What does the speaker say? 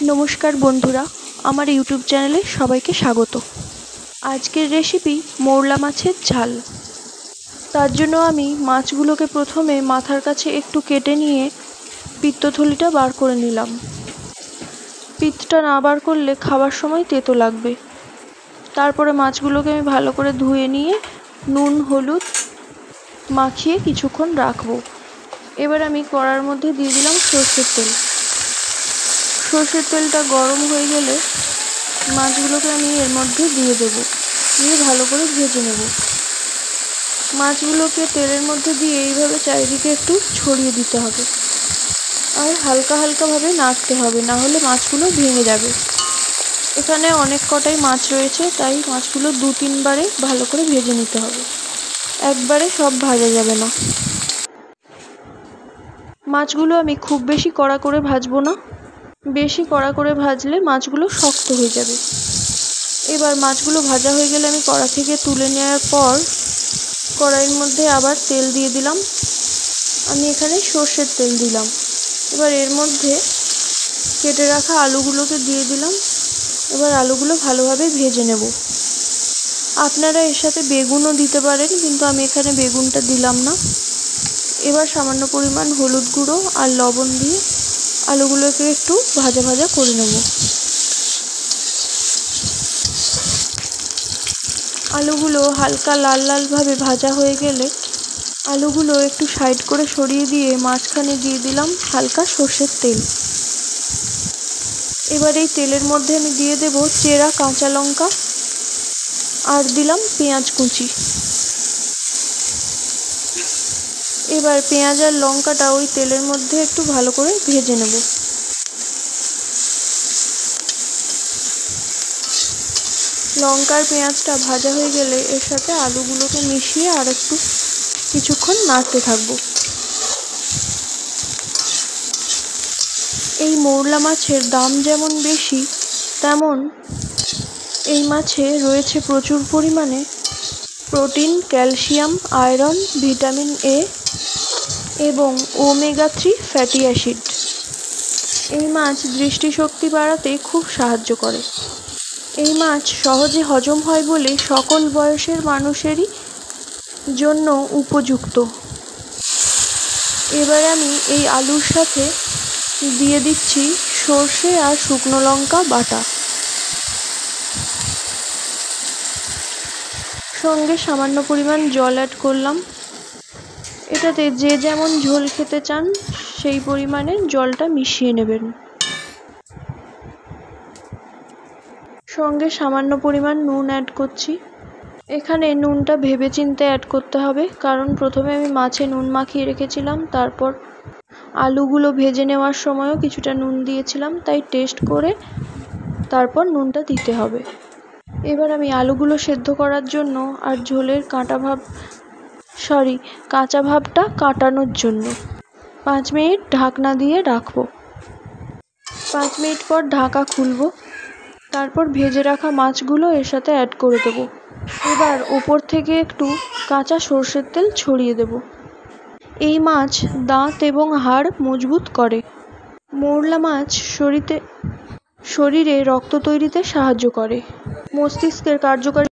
নমস্কার বন্ধুরা, আমার ইউটিউব চ্যানেলে সবাইকে স্বাগত। আজকের রেসিপি মৌরলা মাছের ঝাল। তার জন্য আমি মাছগুলোকে প্রথমে মাথার কাছে একটু কেটে নিয়ে পিত্তথলিটা বার করে নিলাম। পিত্তটা না বার করলে খাবার সময় তেতো লাগবে। তারপরে মাছগুলোকে আমি ভালো করে ধুয়ে নিয়ে নুন হলুদ মাখিয়ে কিছুক্ষণ রাখবো। এবার আমি কড়ার মধ্যে দিয়ে দিলাম সর্ষের তেল। সর্ষের তেলটা গরম হয়ে গেলে মাছগুলোকে আমি এর মধ্যে দিয়ে দেবো, দিয়ে ভালো করে ভেজে নেব। মাছগুলোকে তেলের মধ্যে দিয়ে এইভাবে চারিদিকে একটু ছড়িয়ে দিতে হবে আর হালকা হালকাভাবে নাড়তে হবে, না হলে মাছগুলো ভেঙে যাবে। এখানে অনেক কটাই মাছ রয়েছে, তাই মাছগুলো 2-3 বারে ভালো করে ভেজে নিতে হবে, একবারে সব ভাজা যাবে না। মাছগুলো আমি খুব বেশি কড়া করে ভাজবো না, বেশি কড়া করে ভাজলে মাছগুলো শক্ত হয়ে যাবে। এবার মাছগুলো ভাজা হয়ে গেলে আমি কড়া থেকে তুলে নেওয়ার পর কড়াইয়ের মধ্যে আবার তেল দিয়ে দিলাম। আমি এখানে সর্ষের তেল দিলাম। এবার এর মধ্যে কেটে রাখা আলুগুলোকে দিয়ে দিলাম। এবার আলুগুলো ভালোভাবে ভেজে নেব। আপনারা এর সাথে বেগুনও দিতে পারেন, কিন্তু আমি এখানে বেগুনটা দিলাম না। এবার সামান্য পরিমাণ হলুদ গুঁড়ো আর লবণ দিয়ে আলুগুলোকে একটু ভাজা ভাজা করে নেব। আলুগুলো হালকা লাল লালভাবে ভাজা হয়ে গেলে আলুগুলো একটু সাইড করে সরিয়ে দিয়ে মাঝখানে দিয়ে দিলাম হালকা সর্ষের তেল। এবার এই তেলের মধ্যে আমি দিয়ে দেব চেরা কাঁচা লঙ্কা আর দিলাম পেঁয়াজ কুচি। এবার পেঁয়াজ আর লঙ্কাটা ওই তেলের মধ্যে একটু ভালো করে ভেজে নেব। লঙ্কার পেঁয়াজটা ভাজা হয়ে গেলে এর সাথে আলুগুলোকে মিশিয়ে আর একটু কিছুক্ষণ নাড়তে থাকবো। এই মৌরলা মাছের দাম যেমন বেশি, তেমন এই মাছে রয়েছে প্রচুর পরিমাণে protein, calcium, iron, vitamin A এবং ওমেগা-3 ফ্যাটি অ্যাসিড। এই মাছ দৃষ্টিশক্তি বাড়াতে খুব সাহায্য করে। এই মাছ সহজে হজম হয় বলে সকল বয়সের মানুষেরই জন্য উপযুক্ত। এবার আমি এই আলুর সাথে দিয়ে দিচ্ছি সর্ষে আর শুকনো লঙ্কা বাটা, সঙ্গে সামান্য পরিমাণ জল অ্যাড করলাম। এটাতে যে যেমন ঝোল খেতে চান সেই পরিমাণে জলটা মিশিয়ে নেবেন। সঙ্গে সামান্য পরিমাণ নুন অ্যাড করছি। এখানে নুনটা ভেবেচিন্তে অ্যাড করতে হবে, কারণ প্রথমে আমি মাছে নুন মাখিয়ে রেখেছিলাম, তারপর আলুগুলো ভেজে নেওয়ার সময়ও কিছুটা নুন দিয়েছিলাম, তাই টেস্ট করে তারপর নুনটা দিতে হবে। এবার আমি আলুগুলো সেদ্ধ করার জন্য আর ঝোলের কাঁচা ভাবটা কাটানোর জন্য 5 মিনিট ঢাকনা দিয়ে রাখবো। 5 মিনিট পর ঢাকা খুলবো, তারপর ভেজে রাখা মাছগুলো এর সাথে অ্যাড করে দেবো। এবার ওপর থেকে একটু কাঁচা সর্ষের তেল ছড়িয়ে দেব। এই মাছ দাঁত এবং হাড় মজবুত করে। মৌরলা মাছ শরীরে রক্ত তৈরিতে সাহায্য করে। মস্তিষ্কের কার্যকারী